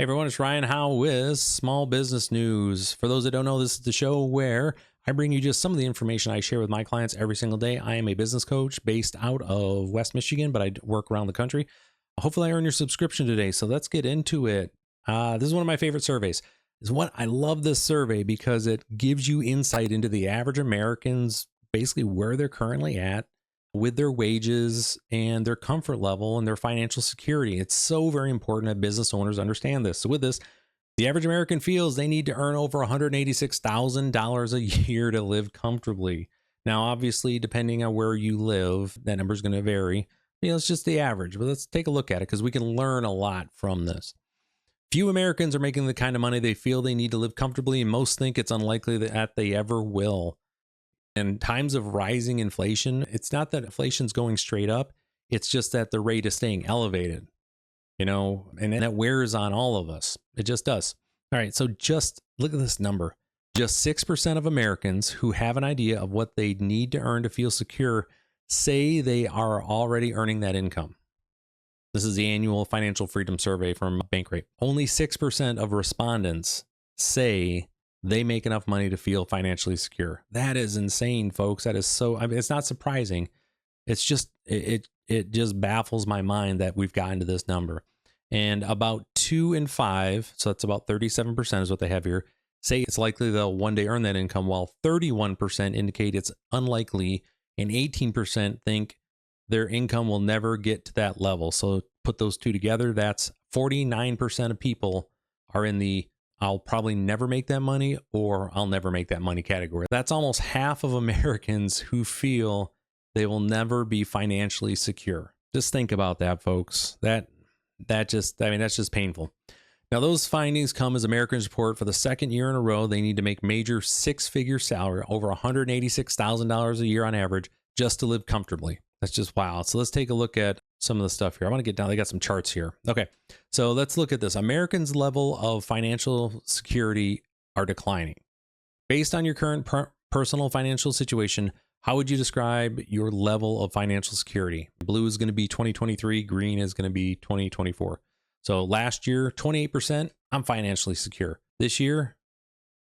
Hey everyone, it's Ryan Howe with Small Business News. For those that don't know, this is the show where I bring you just some of the information I share with my clients every single day. I am a business coach based out of West Michigan, but I work around the country. Hopefully I earn your subscription today, so let's get into it. This is one of my favorite surveys. I love this survey because it gives you insight into the average Americans, basically where they're currently at with their wages and their comfort level and their financial security. It's so very important that business owners understand this. So with this, the average American feels they need to earn over $186,000 a year to live comfortably. Now, obviously, depending on where you live, that number is going to vary. It's just the average, but let's take a look at it because we can learn a lot from this. Few Americans are making the kind of money they feel they need to live comfortably, and most think it's unlikely that they ever will. In times of rising inflation, it's not that inflation's going straight up. It's just that the rate is staying elevated, and that wears on all of us. It just does. All right. So just look at this number. Just 6% of Americans who have an idea of what they need to earn to feel secure say they are already earning that income. This is the annual financial freedom survey from Bankrate. Only 6% of respondents say they make enough money to feel financially secure. That is insane, folks. That is so, it's not surprising. It's just, it just baffles my mind that we've gotten to this number. And about 2 in 5, so that's about 37% is what they have here, say it's likely they'll one day earn that income, while 31% indicate it's unlikely, and 18% think their income will never get to that level. So put those two together, that's 49% of people are in the I'll probably never make that money or I'll never make that money category. That's almost half of Americans who feel they will never be financially secure. Just think about that, folks. That's just painful. Now, those findings come as Americans report for the second year in a row they need to make major six-figure salary, over $186,000 a year on average, just to live comfortably. That's just wow. So let's take a look at some of the stuff here. I want to get down. They got some charts here. Okay. So let's look at this. Americans' level of financial security are declining. Based on your current personal financial situation, how would you describe your level of financial security? Blue is going to be 2023. Green is going to be 2024. So last year, 28%, I'm financially secure. This year,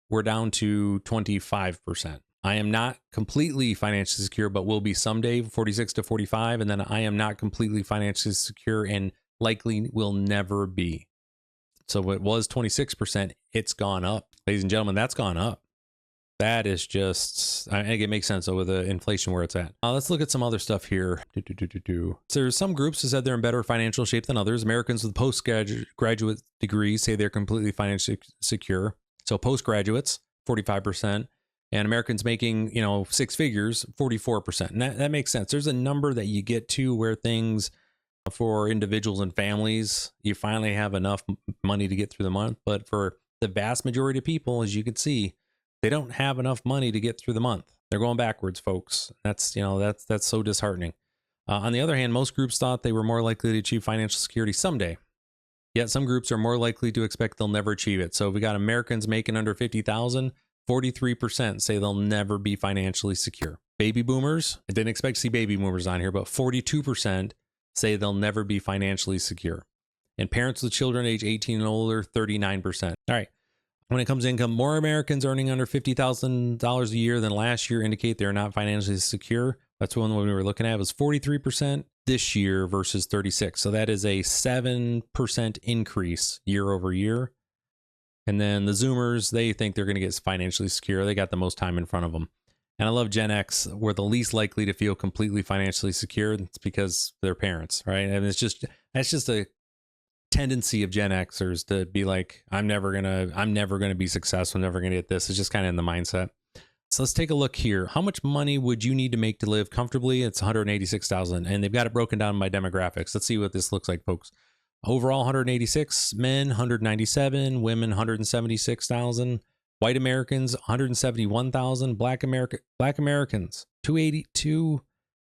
we're down to 25%. I am not completely financially secure, but will be someday, 46 to 45. And then I am not completely financially secure and likely will never be. So it was 26%. It's gone up. Ladies and gentlemen, that's gone up. That is just, I think it makes sense with the inflation where it's at. Let's look at some other stuff here. So there's some groups that said they're in better financial shape than others. Americans with postgraduate degrees say they're completely financially secure. So postgraduates, 45%. And Americans making, 6 figures, 44%. And that makes sense. There's a number that you get to where things for individuals and families, you finally have enough money to get through the month. But for the vast majority of people, as you can see, they don't have enough money to get through the month. They're going backwards, folks. That's so disheartening. On the other hand, most groups thought they were more likely to achieve financial security someday. Yet some groups are more likely to expect they'll never achieve it. So we got Americans making under 50,000. 43% say they'll never be financially secure. Baby boomers, I didn't expect to see baby boomers on here, but 42% say they'll never be financially secure. And parents with children age 18 and older, 39%. All right. When it comes to income, more Americans earning under $50,000 a year than last year indicate they're not financially secure. That's one we were looking at. It was 43% this year versus 36. So that is a 7% increase year over year. And then the Zoomers, they think they're going to get financially secure. They got the most time in front of them. And I love Gen X. We're the least likely to feel completely financially secure. It's because they're parents, right? And that's just a tendency of Gen Xers to be like, I'm never gonna be successful. I'm never gonna get this. It's just kind of in the mindset. So let's take a look here. How much money would you need to make to live comfortably? It's 186,000, and they've got it broken down by demographics. Let's see what this looks like, folks. Overall, 186, men 197, women 176,000, white Americans 171,000, black Americans 282,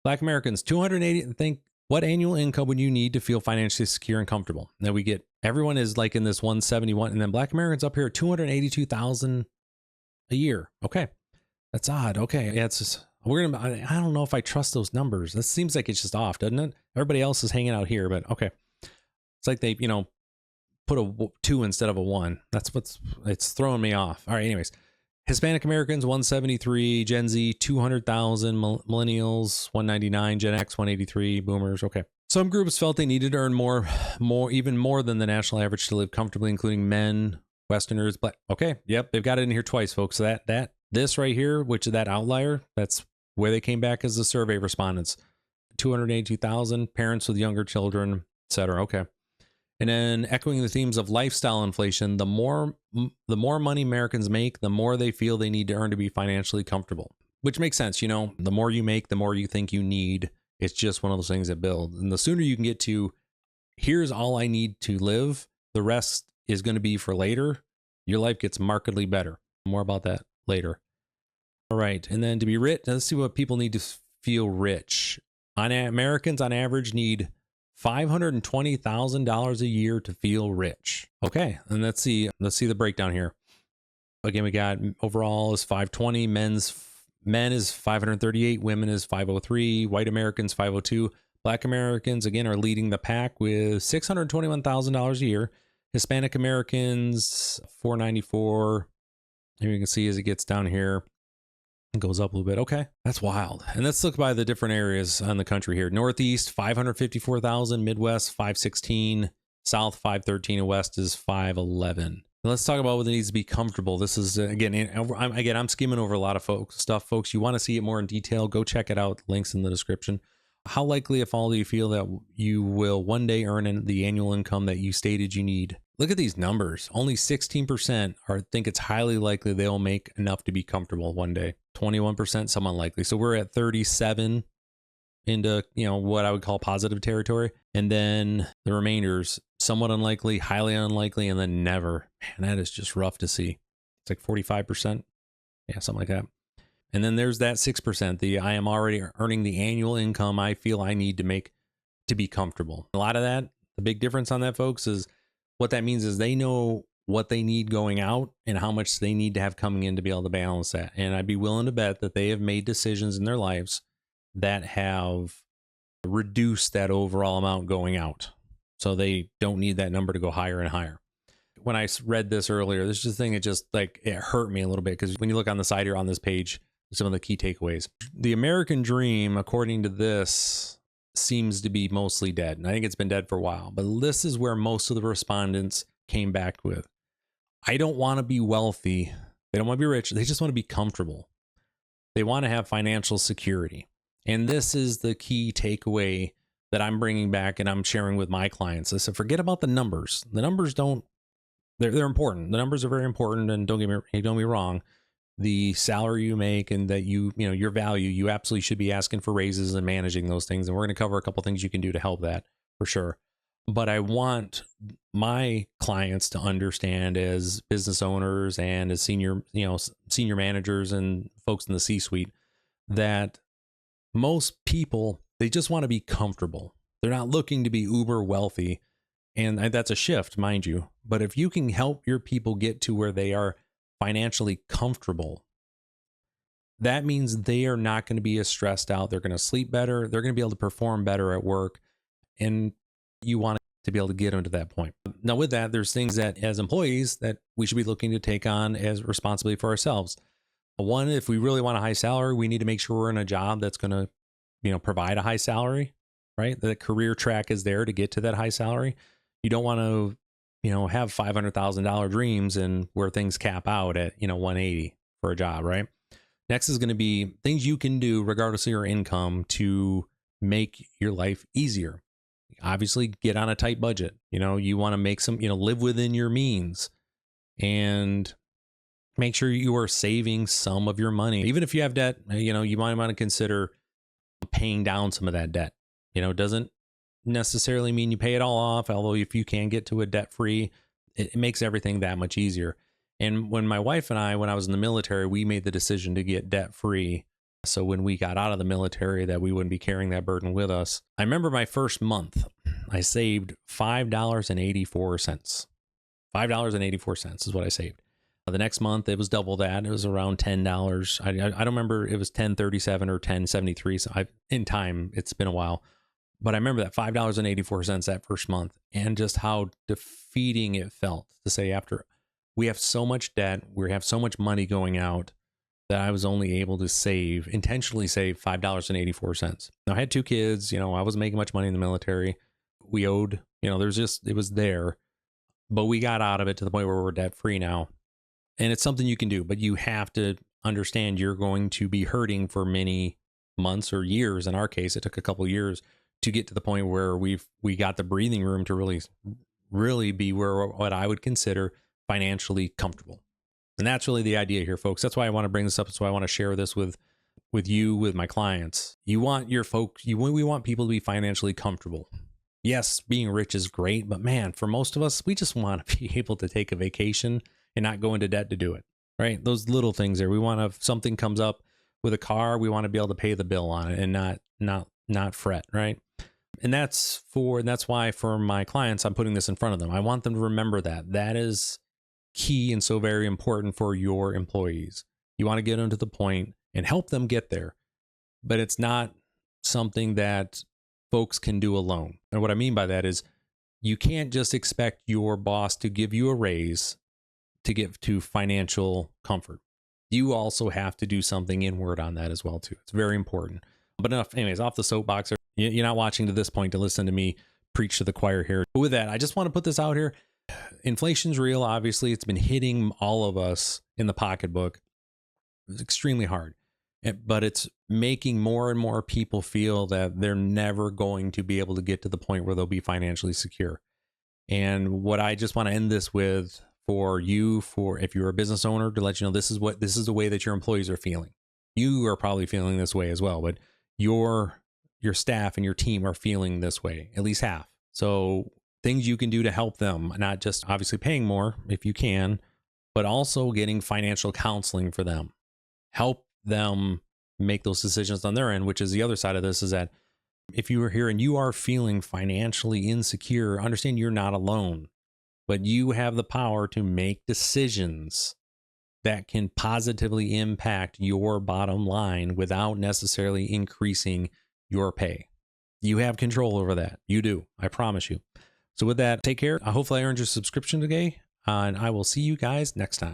black Americans 280. Think, what annual income would you need to feel financially secure and comfortable? Then we get, everyone is like in this 171, and then black Americans up here 282,000 a year. Okay, that's odd. Okay, yeah, it's just, I don't know if I trust those numbers. That seems like it's just off, doesn't it? Everybody else is hanging out here, but okay. It's like they, put a 2 instead of a 1. It's throwing me off. All right, anyways. Hispanic Americans 173, Gen Z 200,000, millennials 199, Gen X 183, boomers. Okay. Some groups felt they needed to earn even more than the national average to live comfortably, including men, Westerners, black. Okay, yep, they've got it in here twice, folks. So this right here, which is that outlier, that's where they came back as the survey respondents. 282,000 parents with younger children, etc. Okay. And then echoing the themes of lifestyle inflation, the more money Americans make, the more they feel they need to earn to be financially comfortable, which makes sense. You know, the more you make, the more you think you need. It's just one of those things that build. And the sooner you can get to, here's all I need to live, the rest is going to be for later, your life gets markedly better. More about that later. All right. And then to be rich, let's see what people need to feel rich. Americans on average need $520,000 a year to feel rich. Okay, and let's see the breakdown here. Again, we got overall is 520, men is 538, women is 503, white Americans 502, black Americans again are leading the pack with $621,000 a year. Hispanic Americans 494. Here you can see as it gets down here, it goes up a little bit. Okay, that's wild. And let's look by the different areas on the country here. Northeast, 554,000. Midwest, 516. South, 513. And West is 511. Now let's talk about what it needs to be comfortable. This is, I'm skimming over a lot of stuff, folks. You want to see it more in detail, go check it out. Links in the description. How likely, if all, do you feel that you will one day earn the annual income that you stated you need? Look at these numbers. Only 16% think it's highly likely they'll make enough to be comfortable one day. 21% some unlikely. So we're at 37 into, what I would call positive territory. And then the remainders, somewhat unlikely, highly unlikely, and then never. Man, that is just rough to see. It's like 45%. Yeah, something like that. And then there's that 6%, I am already earning the annual income I feel I need to make to be comfortable. A lot of that, the big difference on that, folks, is what that means is they know what they need going out and how much they need to have coming in to be able to balance that. And I'd be willing to bet that they have made decisions in their lives that have reduced that overall amount going out. So they don't need that number to go higher and higher. When I read this earlier, this is the thing, it hurt me a little bit, because when you look on the side here on this page, some of the key takeaways. The American dream, according to this, seems to be mostly dead. And I think it's been dead for a while, but this is where most of the respondents came back with. I don't want to be wealthy. They don't want to be rich. They just want to be comfortable. They want to have financial security. And this is the key takeaway that I'm bringing back and I'm sharing with my clients. I said, forget about the numbers. The numbers they're important. The numbers are very important. And don't get me wrong. The salary you make and that your value, you absolutely should be asking for raises and managing those things. And we're going to cover a couple things you can do to help that for sure. But I want my clients to understand, as business owners and as senior managers and folks in the C-suite, that most people, they just want to be comfortable. They're not looking to be uber wealthy. And that's a shift, mind you. But if you can help your people get to where they are financially comfortable, that means they are not going to be as stressed out. They're going to sleep better. They're going to be able to perform better at work. And you want to be able to get them to that point. Now, with that, there's things that as employees that we should be looking to take on as responsibility for ourselves. One, if we really want a high salary, we need to make sure we're in a job that's going to, provide a high salary, right? The career track is there to get to that high salary. You don't want to, have $500,000 dreams and where things cap out at, 180 for a job, right? Next is going to be things you can do regardless of your income to make your life easier. Obviously, get on a tight budget. You want to make some, live within your means and make sure you are saving some of your money. Even if you have debt, you might want to consider paying down some of that debt. It doesn't necessarily mean you pay it all off, although if you can get to a debt-free, it makes everything that much easier. And when my wife and I, when I was in the military, we made the decision to get debt-free. So when we got out of the military, that we wouldn't be carrying that burden with us. I remember my first month, I saved $5.84. $5.84 is what I saved. The next month, it was double that. It was around $10. I don't remember, it was $10.37 or $10.73. So in time, it's been a while. But I remember that $5.84 that first month, and just how defeating it felt to say, after we have so much debt, we have so much money going out, that I was only able to intentionally save $5.84. Now I had 2 kids, I wasn't making much money in the military. We owed, it was there, but we got out of it to the point where we're debt free now. And it's something you can do, but you have to understand you're going to be hurting for many months or years. In our case, it took a couple of years to get to the point where we got the breathing room to really be where what I would consider financially comfortable. And that's really the idea here, folks. That's why I want to bring this up. That's why I want to share this with you, with my clients. You want your folks, we want people to be financially comfortable. Yes, being rich is great, but man, for most of us, we just want to be able to take a vacation and not go into debt to do it, right? Those little things there. We want to, if something comes up with a car, we want to be able to pay the bill on it and not fret, right? And that's why for my clients, I'm putting this in front of them. I want them to remember that is key and so very important for your employees. You want to get them to the point and help them get there, but it's not something that folks can do alone. And what I mean by that is you can't just expect your boss to give you a raise to get to financial comfort. You also have to do something inward on that as well too. It's very important. But enough, anyways, off the soapbox. You're not watching to this point to listen to me preach to the choir here. But with that, I just want to put this out here. Inflation's real. Obviously, it's been hitting all of us in the pocketbook. It's extremely hard, but it's making more and more people feel that they're never going to be able to get to the point where they'll be financially secure. And what I just want to end this with for if you're a business owner, to let you know, this is the way that your employees are feeling. You are probably feeling this way as well, but your staff and your team are feeling this way, at least half. So things you can do to help them, not just obviously paying more if you can, but also getting financial counseling for them. Help them make those decisions on their end, which is the other side of this, is that if you are here and you are feeling financially insecure, understand you're not alone, but you have the power to make decisions that can positively impact your bottom line without necessarily increasing your pay. You have control over that. You do. I promise you. So with that, take care. Hopefully I earned your subscription today, and I will see you guys next time.